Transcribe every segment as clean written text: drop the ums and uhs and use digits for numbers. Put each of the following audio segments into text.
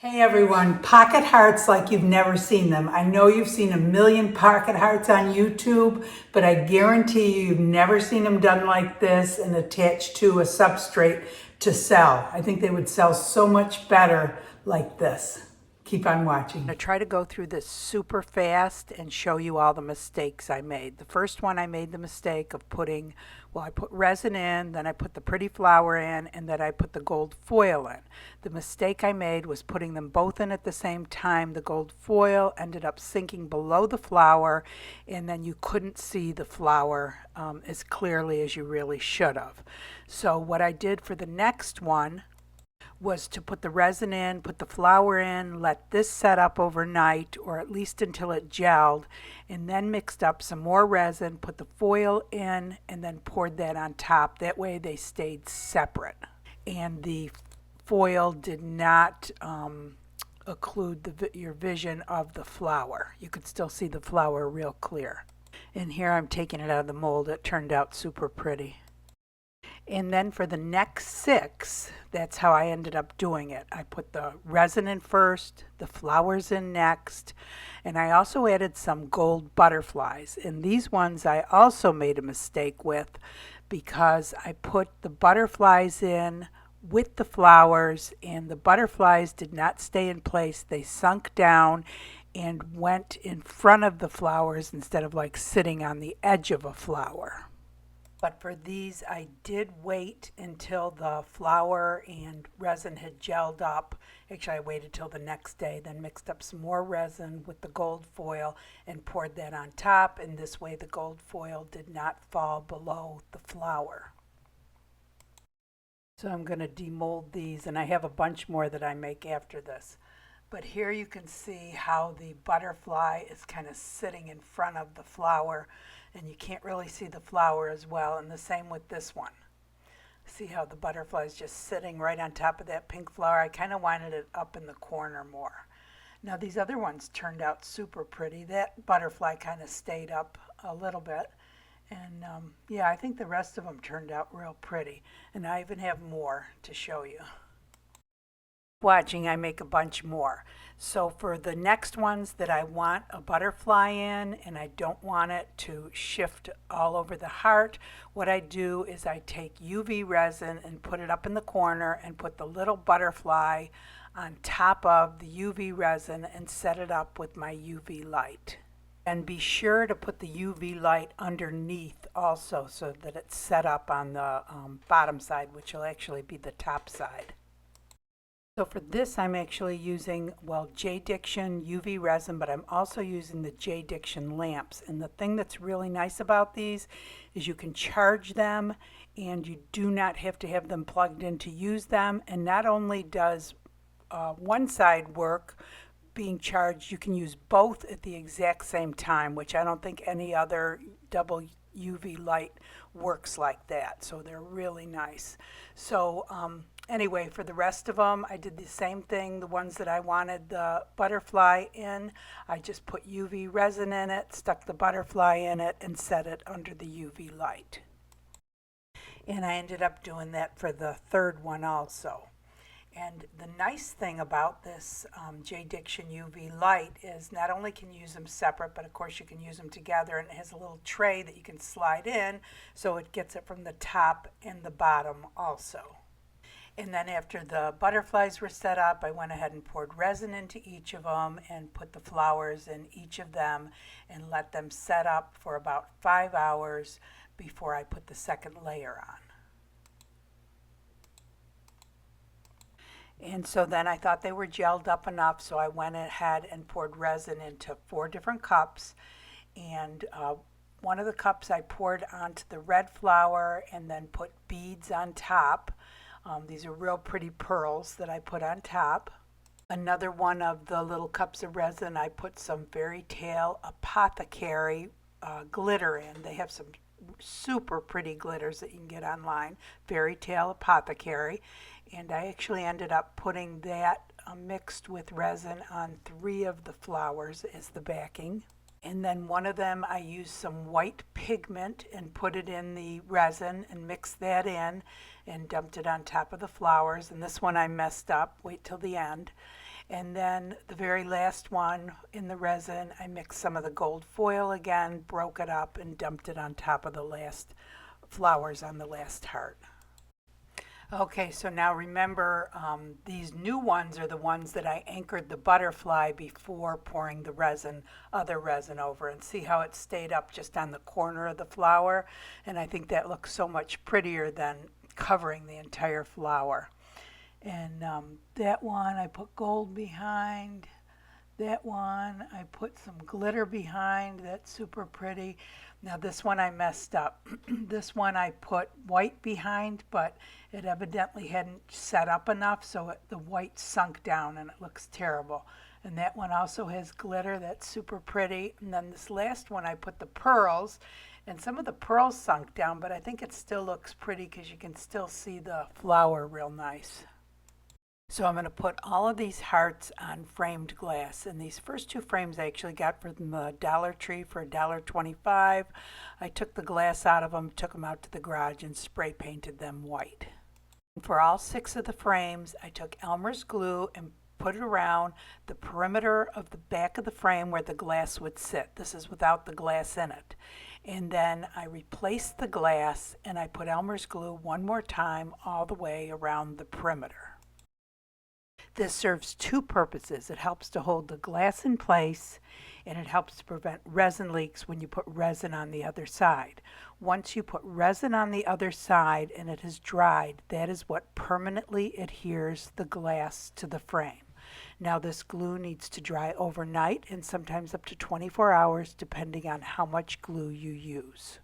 Hey everyone, pocket hearts like you've never seen them. I know you've seen a million pocket hearts on YouTube, but I guarantee you've never seen them done like this and attached to a substrate to sell. I think they would sell so much better like this. Keep on watching. I'm going to try to go through this super fast and show you all the mistakes I made. The first one, I made the mistake of putting, I put resin in, then I put the pretty flower in, and then I put the gold foil in. The mistake I made was putting them both in at the same time. The gold foil ended up sinking below the flower, and then you couldn't see the flower as clearly as you really should have. So what I did for the next one was to put the resin in, put the flower in, let this set up overnight or at least until it gelled, and then mixed up some more resin, put the foil in, and then poured that on top. That way they stayed separate. And the foil did not occlude your vision of the flower. You could still see the flower real clear. And here I'm taking it out of the mold. It turned out super pretty. And then for the next 6, that's how I ended up doing it. I put the resin in first, the flowers in next, and I also added some gold butterflies. And these ones I also made a mistake with because I put the butterflies in with the flowers, and the butterflies did not stay in place. They sunk down and went in front of the flowers instead of like sitting on the edge of a flower. But for these, I did wait until the flower and resin had gelled up. Actually, I waited till the next day, then mixed up some more resin with the gold foil and poured that on top. And this way, the gold foil did not fall below the flower. So I'm going to demold these, and I have a bunch more that I make after this. But here you can see how the butterfly is kind of sitting in front of the flower, and you can't really see the flower as well, and the same with this one. See how the butterfly is just sitting right on top of that pink flower? I kind of wanted it up in the corner more. Now these other ones turned out super pretty. That butterfly kind of stayed up a little bit, and yeah, I think the rest of them turned out real pretty, and I even have more to show you. Watching, I make a bunch more. So for the next ones that I want a butterfly in and I don't want it to shift all over the heart, what I do is I take UV resin and put it up in the corner and put the little butterfly on top of the UV resin and set it up with my UV light. And be sure to put the UV light underneath also so that it's set up on the bottom side, which will actually be the top side. So for this, I'm actually using, DICTION UV resin, but I'm also using the DICTION lamps. And the thing that's really nice about these is you can charge them and you do not have to have them plugged in to use them. And not only does one side work being charged, you can use both at the exact same time, which I don't think any other double UV light works like that. So they're really nice. So anyway, for the rest of them, I did the same thing. The ones that I wanted the butterfly in, I just put UV resin in it, stuck the butterfly in it, and set it under the UV light. And I ended up doing that for the third one also. And the nice thing about this DICTION UV light is not only can you use them separate, but of course you can use them together, and it has a little tray that you can slide in so it gets it from the top and the bottom also. And then after the butterflies were set up, I went ahead and poured resin into each of them and put the flowers in each of them and let them set up for about 5 hours before I put the second layer on. And so then I thought they were gelled up enough, so I went ahead and poured resin into 4 different cups. And one of the cups I poured onto the red flower and then put beads on top. These are real pretty pearls that I put on top. Another one of the little cups of resin, I put some FAIRYTALE APOTHOCARY glitter in. They have some super pretty glitters that you can get online, FAIRYTALE APOTHOCARY. And I actually ended up putting that mixed with resin on 3 of the flowers as the backing. And then one of them I used some white pigment and put it in the resin and mixed that in and dumped it on top of the flowers. And this one I messed up, wait till the end. And then the very last one in the resin, I mixed some of the gold foil again, broke it up, and dumped it on top of the last flowers on the last heart. Okay, so now remember, these new ones are the ones that I anchored the butterfly before pouring the resin, other resin over, and see how it stayed up just on the corner of the flower. And I think that looks so much prettier than covering the entire flower. And that one I put gold behind. That one I put some glitter behind. That's super pretty. Now this one I messed up. This one I put white behind, but it evidently hadn't set up enough, so the white sunk down and it looks terrible. And that one also has glitter. That's super pretty. And then this last one I put the pearls, and some of the pearls sunk down, but I think it still looks pretty because you can still see the flower real nice. So I'm going to put all of these hearts on framed glass, and these first two frames I actually got from the Dollar Tree for $1.25. I took the glass out of them, took them out to the garage, and spray painted them white. For all 6 of the frames, I took Elmer's glue and put it around the perimeter of the back of the frame where the glass would sit. This is without the glass in it. And then I replaced the glass and I put Elmer's glue one more time all the way around the perimeter. This serves 2 purposes. It helps to hold the glass in place, and it helps to prevent resin leaks when you put resin on the other side. Once you put resin on the other side and it has dried, that is what permanently adheres the glass to the frame. Now this glue needs to dry overnight and sometimes up to 24 hours depending on how much glue you use.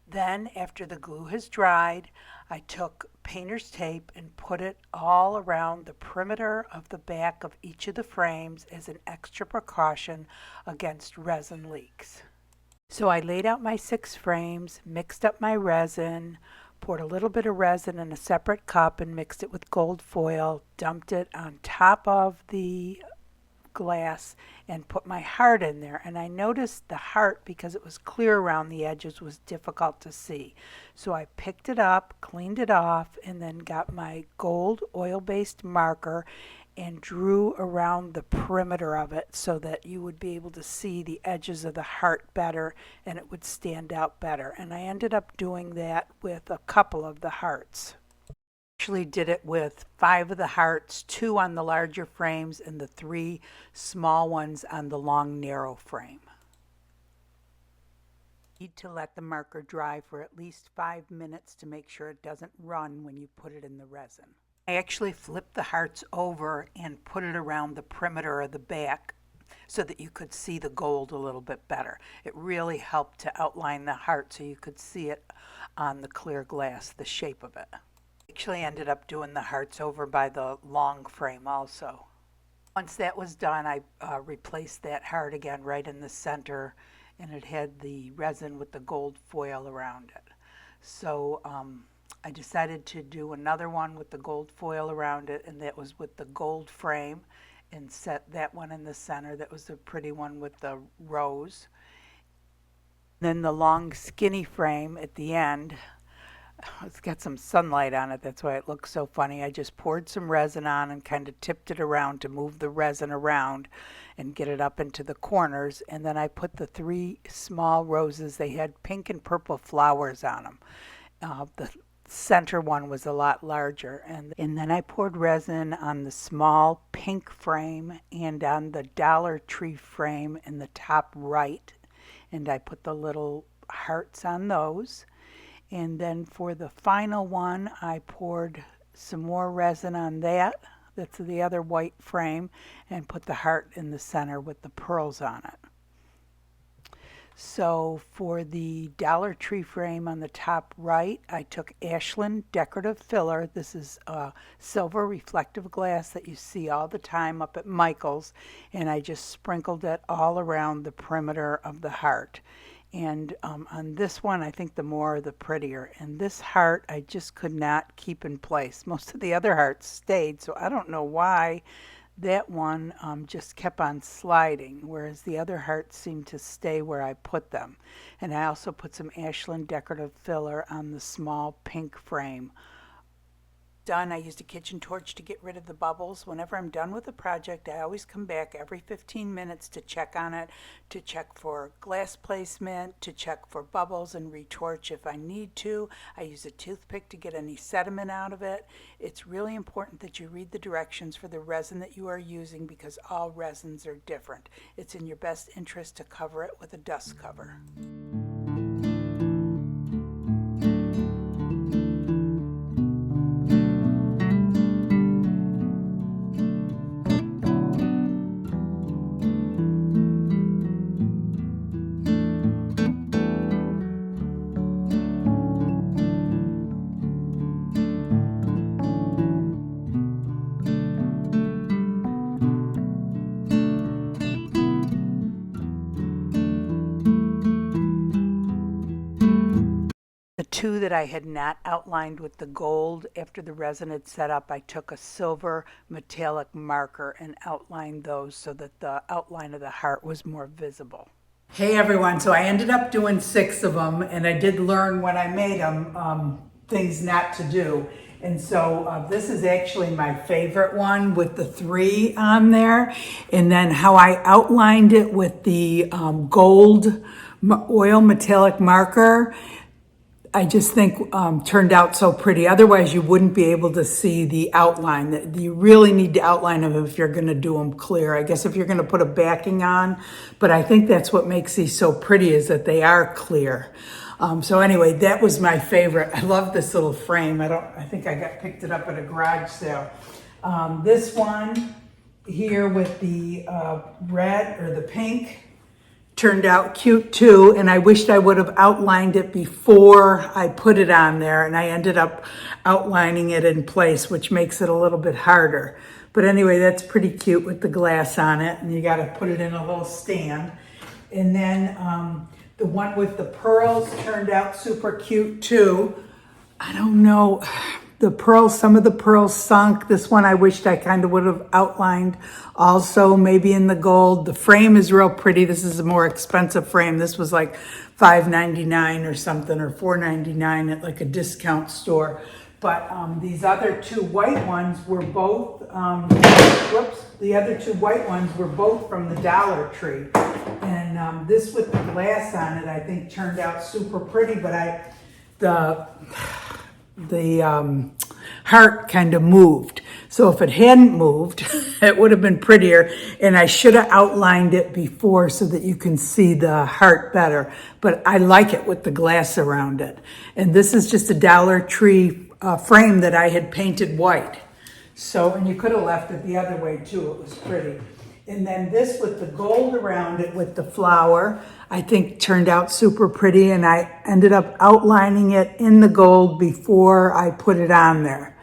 Then, after the glue has dried, I took painter's tape and put it all around the perimeter of the back of each of the frames as an extra precaution against resin leaks. So I laid out my 6 frames, mixed up my resin, poured a little bit of resin in a separate cup and mixed it with gold foil, dumped it on top of the glass and put my heart in there, and I noticed the heart, because it was clear around the edges, was difficult to see. So I picked it up, cleaned it off, and then got my gold oil-based marker and drew around the perimeter of it so that you would be able to see the edges of the heart better and it would stand out better. And I ended up doing that with a couple of the hearts. Actually did it with 5 of the hearts, 2 on the larger frames and the 3 small ones on the long narrow frame. You need to let the marker dry for at least 5 minutes to make sure it doesn't run when you put it in the resin. I actually flipped the hearts over and put it around the perimeter of the back so that you could see the gold a little bit better. It really helped to outline the heart so you could see it on the clear glass, the shape of it. Actually ended up doing the hearts over by the long frame also. Once that was done, I replaced that heart again right in the center, and it had the resin with the gold foil around it. So I decided to do another one with the gold foil around it, and that was with the gold frame, and set that one in the center. That was the pretty one with the rose. Then the long skinny frame at the end, it's got some sunlight on it, that's why it looks so funny. I just poured some resin on and kind of tipped it around to move the resin around and get it up into the corners. And then I put the 3 small roses. They had pink and purple flowers on them. The center one was a lot larger. And then I poured resin on the small pink frame and on the Dollar Tree frame in the top right. And I put the little hearts on those. And then for the final one, I poured some more resin on that. That's the other white frame, and put the heart in the center with the pearls on it. So for the Dollar Tree frame on the top right, I took Ashland decorative filler. This is a silver reflective glass that you see all the time up at Michael's, and I just sprinkled it all around the perimeter of the heart. And on this one, I think the more the prettier. And this heart, I just could not keep in place. Most of the other hearts stayed, so I don't know why that one just kept on sliding, whereas the other hearts seemed to stay where I put them. And I also put some Ashland decorative filler on the small pink frame done, I used a kitchen torch to get rid of the bubbles. Whenever I'm done with a project, I always come back every 15 minutes to check on it, to check for glass placement, to check for bubbles, and retorch if I need to. I use a toothpick to get any sediment out of it. It's really important that you read the directions for the resin that you are using because all resins are different. It's in your best interest to cover it with a dust cover. The two that I had not outlined with the gold after the resin had set up, I took a silver metallic marker and outlined those so that the outline of the heart was more visible. Hey everyone, so I ended up doing 6 of them, and I did learn when I made them things not to do. And so this is actually my favorite one with the 3 on there. And then how I outlined it with the gold oil metallic marker, I just think turned out so pretty. Otherwise, you wouldn't be able to see the outline. You really need to outline them if you're going to do them clear. I guess if you're going to put a backing on, but I think that's what makes these so pretty is that they are clear. So anyway, that was my favorite. I love this little frame. I think I picked it up at a garage sale. This one here with the red or the pink turned out cute too, and I wished I would have outlined it before I put it on there, and I ended up outlining it in place, which makes it a little bit harder. But anyway, that's pretty cute with the glass on it, and you got to put it in a little stand. And then the one with the pearls turned out super cute too. I don't know, the pearls, some of the pearls sunk. This one I wished I kind of would have outlined also, maybe in the gold. The frame is real pretty. This is a more expensive frame. This was like $5.99 or something, or $4.99 at like a discount store. But these other 2 white ones were both, the other 2 white ones were both from the Dollar Tree. And this with the glass on it, I think turned out super pretty, but the heart kind of moved. So if it hadn't moved, it would have been prettier. And I should have outlined it before so that you can see the heart better. But I like it with the glass around it. And this is just a Dollar Tree frame that I had painted white. So, and you could have left it the other way too. It was pretty. And then this with the gold around it with the flower, I think turned out super pretty, and I ended up outlining it in the gold before I put it on there.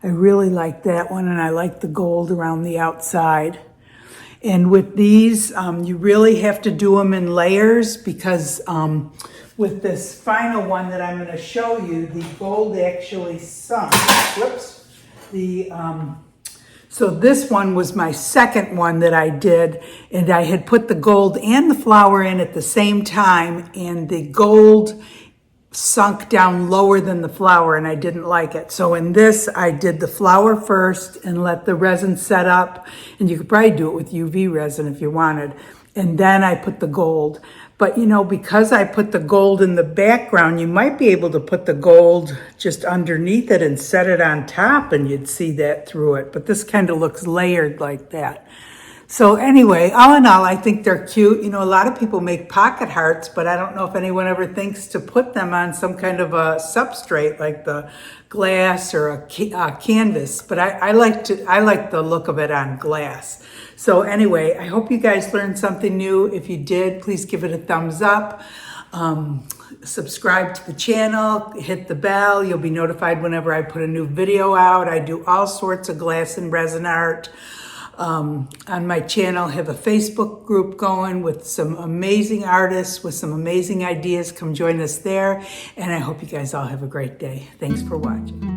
I really like that one, and I like the gold around the outside. And with these, you really have to do them in layers because with this final one that I'm going to show you, the gold actually sunk. Whoops. So this one was my second one that I did, and I had put the gold and the flower in at the same time, and the gold sunk down lower than the flower, and I didn't like it. So in this, I did the flower first and let the resin set up, and you could probably do it with UV resin if you wanted, and then I put the gold. But you know, because I put the gold in the background, you might be able to put the gold just underneath it and set it on top, and you'd see that through it. But this kind of looks layered like that. So anyway, all in all, I think they're cute. You know, a lot of people make pocket hearts, but I don't know if anyone ever thinks to put them on some kind of a substrate like the glass or a canvas. But I like the look of it on glass. So anyway, I hope you guys learned something new. If you did, please give it a thumbs up. Subscribe to the channel, hit the bell. You'll be notified whenever I put a new video out. I do all sorts of glass and resin art. On my channel, I have a Facebook group going with some amazing artists with some amazing ideas. Come join us there. And I hope you guys all have a great day. Thanks for watching.